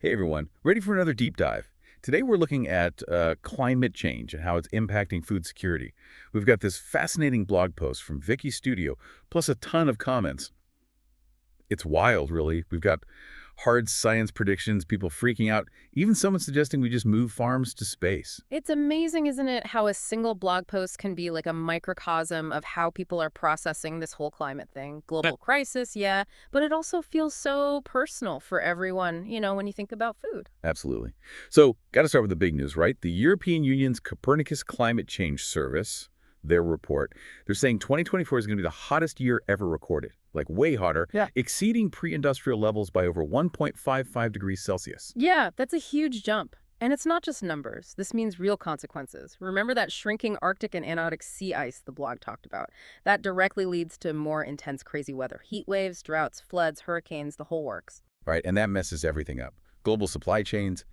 Hey everyone, ready for another deep dive? Today we're looking at climate change and how it's impacting food security. We've got this fascinating blog post from Vicky Studio, plus a ton of comments. It's wild, really. We've got hard science predictions, people freaking out, even someone suggesting we just move farms to space. It's amazing, isn't it, how a single blog post can be like a microcosm of how people are processing this whole climate thing. Global crisis, yeah, but it also feels so personal for everyone, when you think about food. Absolutely. So, got to start with the big news, right? The European Union's Copernicus Climate Change Service, their report, they're saying 2024 is going to be the hottest year ever recorded, like way hotter, Yeah. exceeding pre-industrial levels by over 1.55 degrees Celsius. Yeah, that's a huge jump. And it's not just numbers. This means real consequences. Remember that shrinking Arctic and Antarctic sea ice the blog talked about? That directly leads to more intense crazy weather. Heat waves, droughts, floods, hurricanes, the whole works. Right? And that messes everything up. Global supply chains,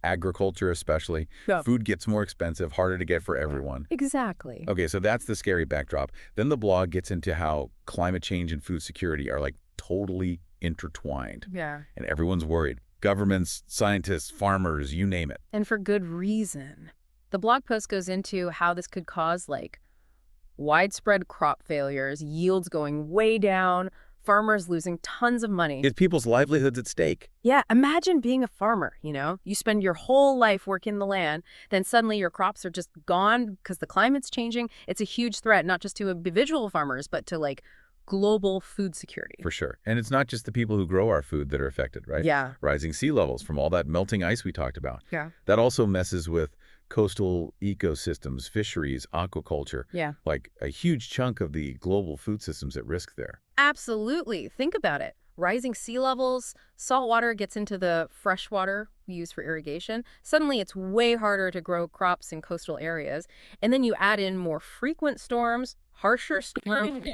agriculture especially, Yeah. food gets more expensive, harder to get for everyone. Exactly. Okay, so that's the scary backdrop. Then the blog gets into how climate change and food security are like totally intertwined. Yeah. And everyone's worried. Governments, scientists, farmers, you name it. And for good reason. The blog post goes into how this could cause widespread crop failures, yields going way down, farmers losing tons of money. It's people's livelihoods at stake. Yeah, imagine being a farmer. You spend your whole life working the land, then suddenly your crops are just gone because the climate's changing. It's a huge threat, not just to individual farmers, but to global food security. For sure. And it's not just the people who grow our food that are affected, right? Yeah. Rising sea levels from all that melting ice we talked about. Yeah. That also messes with coastal ecosystems, fisheries, aquaculture. Yeah. Like a huge chunk of the global food system's at risk there. Absolutely. Think about it. Rising sea levels, salt water gets into the fresh water we use for irrigation. Suddenly, it's way harder to grow crops in coastal areas. And then you add in more frequent storms, harsher storms,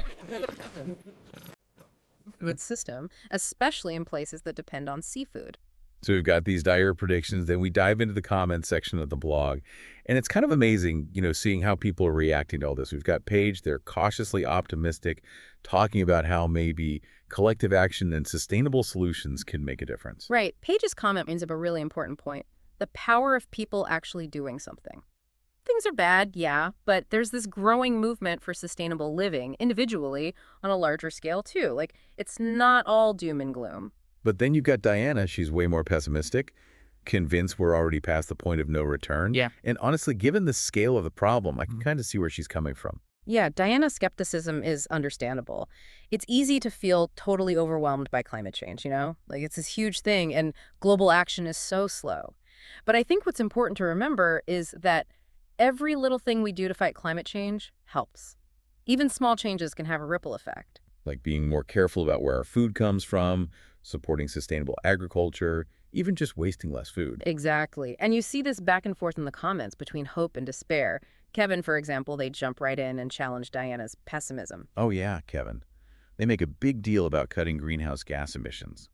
food system, especially in places that depend on seafood. So we've got these dire predictions, then we dive into the comments section of the blog. And it's kind of amazing, seeing how people are reacting to all this. We've got Paige, they're cautiously optimistic, talking about how maybe collective action and sustainable solutions can make a difference. Right. Paige's comment brings up a really important point. The power of people actually doing something. Things are bad, yeah, but there's this growing movement for sustainable living individually on a larger scale, too. It's not all doom and gloom. But then you've got Diana, she's way more pessimistic, convinced we're already past the point of no return. Yeah. And honestly, given the scale of the problem, I can kind of see where she's coming from. Yeah, Diana's skepticism is understandable. It's easy to feel totally overwhelmed by climate change? It's this huge thing, and global action is so slow. But I think what's important to remember is that every little thing we do to fight climate change helps. Even small changes can have a ripple effect. Like being more careful about where our food comes from, supporting sustainable agriculture, even just wasting less food. Exactly. And you see this back and forth in the comments between hope and despair. Kevin, for example, they jump right in and challenge Diana's pessimism. Oh yeah, Kevin. They make a big deal about cutting greenhouse gas emissions.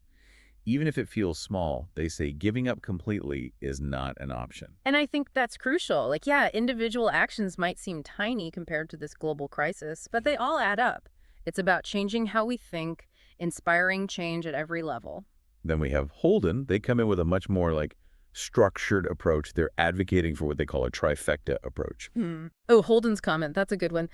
Even if it feels small, they say giving up completely is not an option. And I think that's crucial. Yeah, individual actions might seem tiny compared to this global crisis, but they all add up. It's about changing how we think, inspiring change at every level. Then we have Holden. They come in with a much more structured approach. They're advocating for what they call a trifecta approach. Oh, Holden's comment, that's a good one.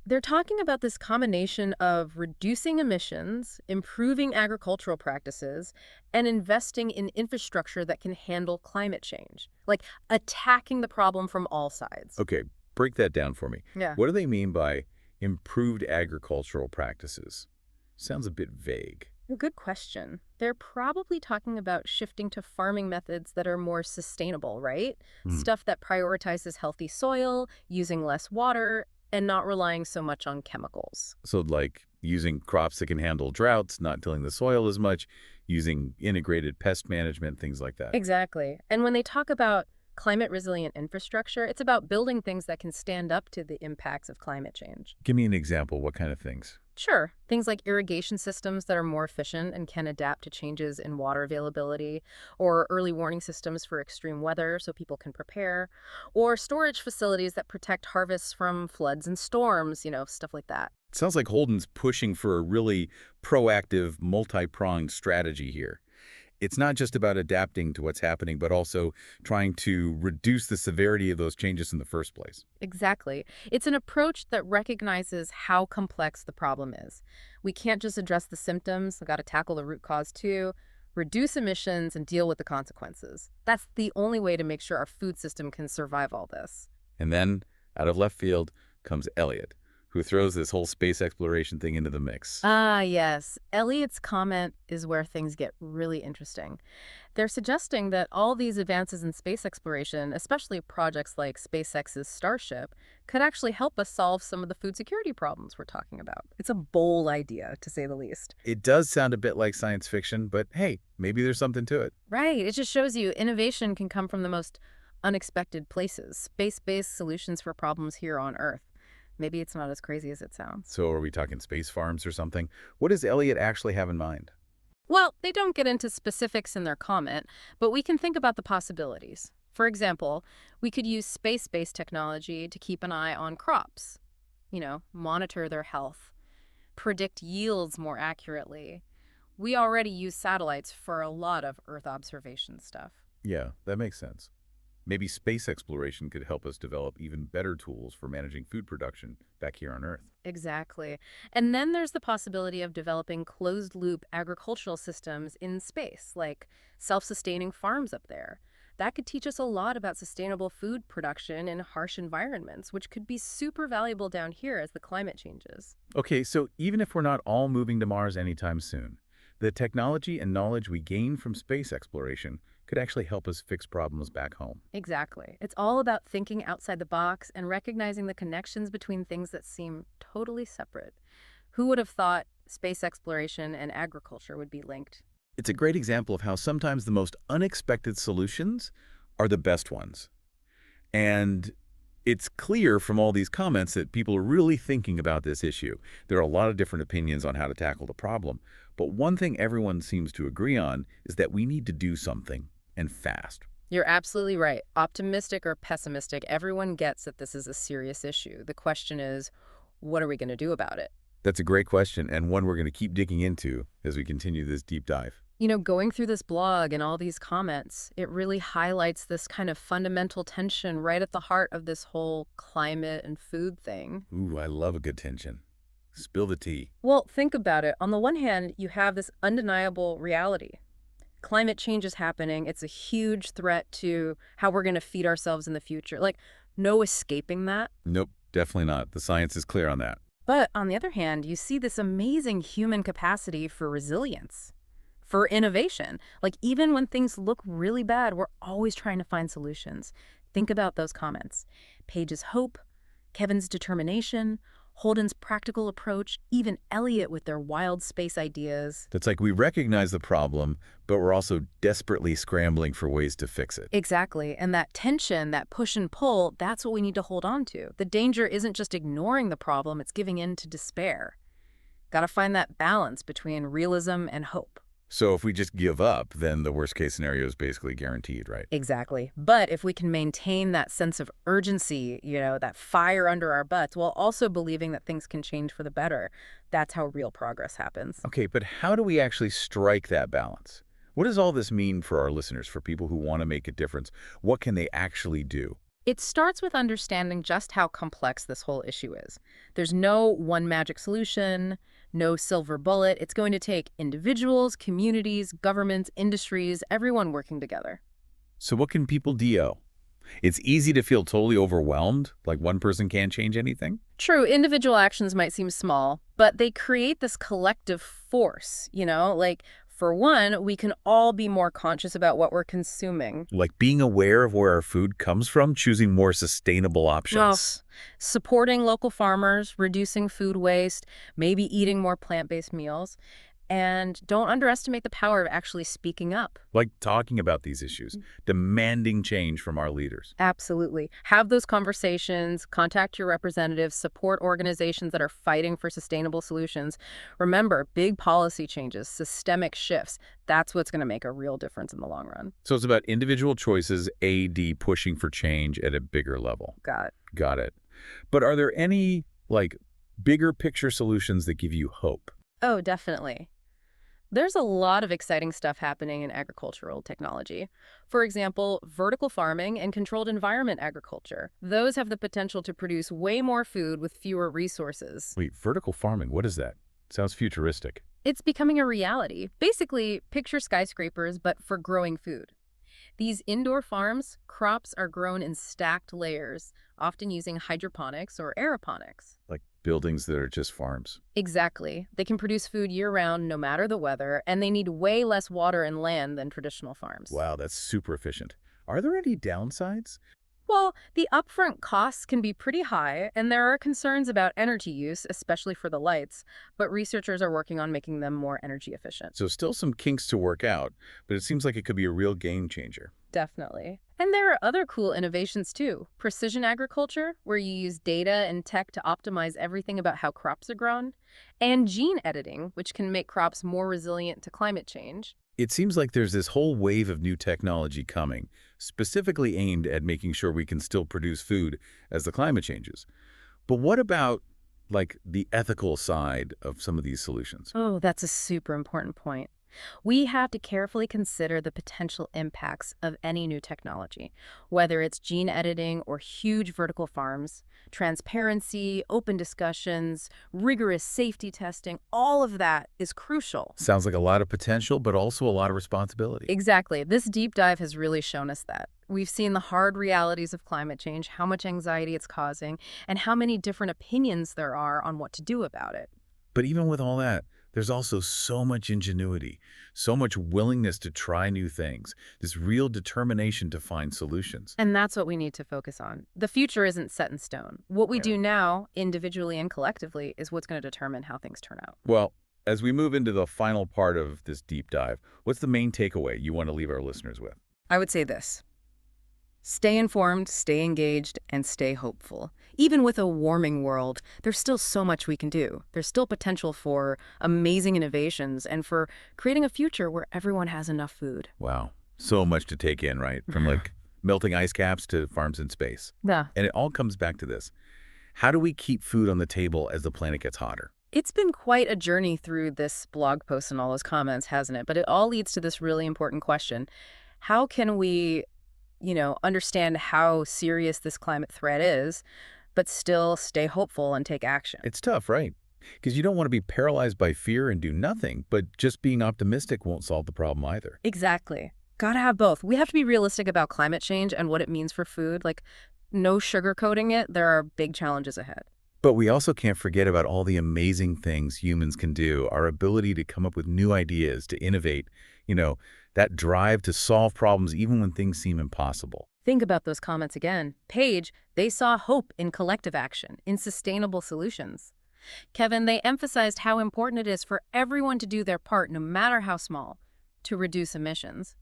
They're talking about this combination of reducing emissions, improving agricultural practices, and investing in infrastructure that can handle climate change. Attacking the problem from all sides. Okay, break that down for me. Yeah. What do they mean by improved agricultural practices? Sounds a bit vague. Good question. They're probably talking about shifting to farming methods that are more sustainable, right? Stuff that prioritizes healthy soil, using less water, and not relying so much on chemicals. So like using crops that can handle droughts, not tilling the soil as much, using integrated pest management, things like that. Exactly. And when they talk about climate resilient infrastructure, it's about building things that can stand up to the impacts of climate change. Give me an example. What kind of things? Sure, things like irrigation systems that are more efficient and can adapt to changes in water availability, or early warning systems for extreme weather so people can prepare, or storage facilities that protect harvests from floods and storms, stuff like that. It sounds like Holden's pushing for a really proactive, multi-pronged strategy here. It's not just about adapting to what's happening, but also trying to reduce the severity of those changes in the first place. Exactly. It's an approach that recognizes how complex the problem is. We can't just address the symptoms, we've got to tackle the root cause too, reduce emissions, and deal with the consequences. That's the only way to make sure our food system can survive all this. And then, out of left field, comes Elliot, who throws this whole space exploration thing into the mix. Ah, yes. Elliot's comment is where things get really interesting. They're suggesting that all these advances in space exploration, especially projects like SpaceX's Starship, could actually help us solve some of the food security problems we're talking about. It's a bold idea, to say the least. It does sound a bit like science fiction, but hey, maybe there's something to it. Right. It just shows you innovation can come from the most unexpected places, space-based solutions for problems here on Earth. Maybe it's not as crazy as it sounds. So are we talking space farms or something? What does Elliot actually have in mind? Well, they don't get into specifics in their comment, but we can think about the possibilities. For example, we could use space-based technology to keep an eye on crops, monitor their health, predict yields more accurately. We already use satellites for a lot of Earth observation stuff. Yeah, that makes sense. Maybe space exploration could help us develop even better tools for managing food production back here on Earth. Exactly. And then there's the possibility of developing closed-loop agricultural systems in space, like self-sustaining farms up there. That could teach us a lot about sustainable food production in harsh environments, which could be super valuable down here as the climate changes. Okay, so even if we're not all moving to Mars anytime soon, the technology and knowledge we gain from space exploration could actually help us fix problems back home. Exactly. It's all about thinking outside the box and recognizing the connections between things that seem totally separate. Who would have thought space exploration and agriculture would be linked? It's a great example of how sometimes the most unexpected solutions are the best ones. And it's clear from all these comments that people are really thinking about this issue. There are a lot of different opinions on how to tackle the problem, but one thing everyone seems to agree on is that we need to do something, and fast. You're absolutely right. Optimistic or pessimistic, everyone gets that this is a serious issue. The question is, what are we going to do about it? That's a great question, and one we're going to keep digging into as we continue this deep dive. Going through this blog and all these comments, it really highlights this kind of fundamental tension right at the heart of this whole climate and food thing. Ooh, I love a good tension. Spill the tea. Well, think about it. On the one hand, you have this undeniable reality. Climate change is happening. It's a huge threat to how we're going to feed ourselves in the future. Like, no escaping that. Nope, definitely not. The science is clear on that. But on the other hand, you see this amazing human capacity for resilience, for innovation. Like, even when things look really bad, we're always trying to find solutions. Think about those comments. Paige's hope, Kevin's determination, Holden's practical approach, even Elliot with their wild space ideas. It's like we recognize the problem, but we're also desperately scrambling for ways to fix it. Exactly. And that tension, that push and pull, that's what we need to hold on to. The danger isn't just ignoring the problem, it's giving in to despair. Got to find that balance between realism and hope. So if we just give up, then the worst case scenario is basically guaranteed, right? Exactly. But if we can maintain that sense of urgency, that fire under our butts, while also believing that things can change for the better, that's how real progress happens. Okay, but how do we actually strike that balance? What does all this mean for our listeners, for people who want to make a difference? What can they actually do? It starts with understanding just how complex this whole issue is. There's no one magic solution, no silver bullet. It's going to take individuals, communities, governments, industries, everyone working together. So what can people do? It's easy to feel totally overwhelmed, like one person can't change anything. True, individual actions might seem small, but they create this collective force, like, for one, we can all be more conscious about what we're consuming. Like being aware of where our food comes from, choosing more sustainable Well, options. supporting local farmers, reducing food waste, maybe eating more plant-based meals. And don't underestimate the power of actually speaking up. Like talking about these issues, demanding change from our leaders. Absolutely. Have those conversations, contact your representatives, support organizations that are fighting for sustainable solutions. Remember, big policy changes, systemic shifts, that's what's going to make a real difference in the long run. So it's about individual choices, AD pushing for change at a bigger level. Got it. Got it. But are there any, bigger picture solutions that give you hope? Oh, definitely. There's a lot of exciting stuff happening in agricultural technology. For example, vertical farming and controlled environment agriculture. Those have the potential to produce way more food with fewer resources. Wait, vertical farming, what is that? Sounds futuristic. It's becoming a reality. Basically, picture skyscrapers, but for growing food. These indoor farms, crops are grown in stacked layers, often using hydroponics or aeroponics. Like buildings that are just farms. Exactly. They can produce food year-round no matter the weather, and they need way less water and land than traditional farms. Wow, that's super efficient. Are there any downsides? Well, the upfront costs can be pretty high, and there are concerns about energy use, especially for the lights, but researchers are working on making them more energy efficient. So still some kinks to work out, but it seems like it could be a real game changer. Definitely. And there are other cool innovations too. Precision agriculture, where you use data and tech to optimize everything about how crops are grown, and gene editing, which can make crops more resilient to climate change. It seems like there's this whole wave of new technology coming, specifically aimed at making sure we can still produce food as the climate changes. But what about, like, the ethical side of some of these solutions? Oh, that's a super important point. We have to carefully consider the potential impacts of any new technology, whether it's gene editing or huge vertical farms. Transparency, open discussions, rigorous safety testing, all of that is crucial. Sounds like a lot of potential, but also a lot of responsibility. Exactly. This deep dive has really shown us that. We've seen the hard realities of climate change, how much anxiety it's causing, and how many different opinions there are on what to do about it. But even with all that, there's also so much ingenuity, so much willingness to try new things, this real determination to find solutions. And that's what we need to focus on. The future isn't set in stone. What we Yeah. do now, individually and collectively, is what's going to determine how things turn out. Well, as we move into the final part of this deep dive, what's the main takeaway you want to leave our listeners with? I would say this. Stay informed, stay engaged, and stay hopeful. Even with a warming world, there's still so much we can do. There's still potential for amazing innovations and for creating a future where everyone has enough food. Wow, so much to take in, right? From like melting ice caps to farms in space. Yeah. And it all comes back to this. How do we keep food on the table as the planet gets hotter? It's been quite a journey through this blog post and all those comments, hasn't it? But it all leads to this really important question. How can we understand how serious this climate threat is, but still stay hopeful and take action? It's tough, right? Because you don't want to be paralyzed by fear and do nothing, but just being optimistic won't solve the problem either. Exactly. Gotta have both. We have to be realistic about climate change and what it means for food. Like, no sugarcoating it. There are big challenges ahead. But we also can't forget about all the amazing things humans can do, our ability to come up with new ideas, to innovate, that drive to solve problems even when things seem impossible. Think about those comments again. Paige, they saw hope in collective action, in sustainable solutions. Kevin, they emphasized how important it is for everyone to do their part, no matter how small, to reduce emissions.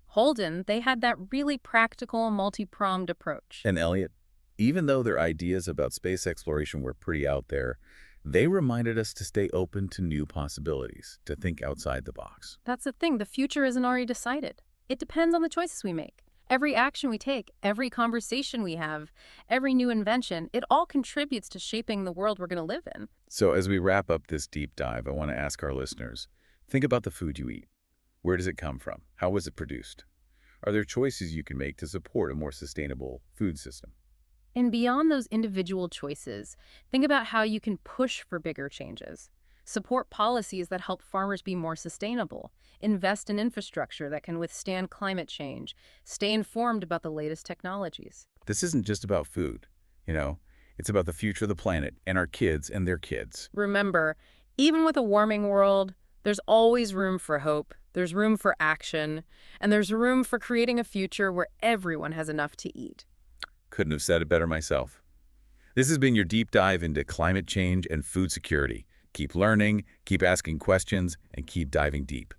Holden, they had that really practical, multi-pronged approach. And Elliot, even though their ideas about space exploration were pretty out there, they reminded us to stay open to new possibilities, to think outside the box. That's the thing. The future isn't already decided. It depends on the choices we make. Every action we take, every conversation we have, every new invention, it all contributes to shaping the world we're going to live in. So as we wrap up this deep dive, I want to ask our listeners, think about the food you eat. Where does it come from? How was it produced? Are there choices you can make to support a more sustainable food system? And beyond those individual choices, think about how you can push for bigger changes. Support policies that help farmers be more sustainable. Invest in infrastructure that can withstand climate change. Stay informed about the latest technologies. This isn't just about food, it's about the future of the planet and our kids and their kids. Remember, even with a warming world, there's always room for hope, there's room for action, and there's room for creating a future where everyone has enough to eat. Couldn't have said it better myself. This has been your deep dive into climate change and food security. Keep learning, keep asking questions, and keep diving deep.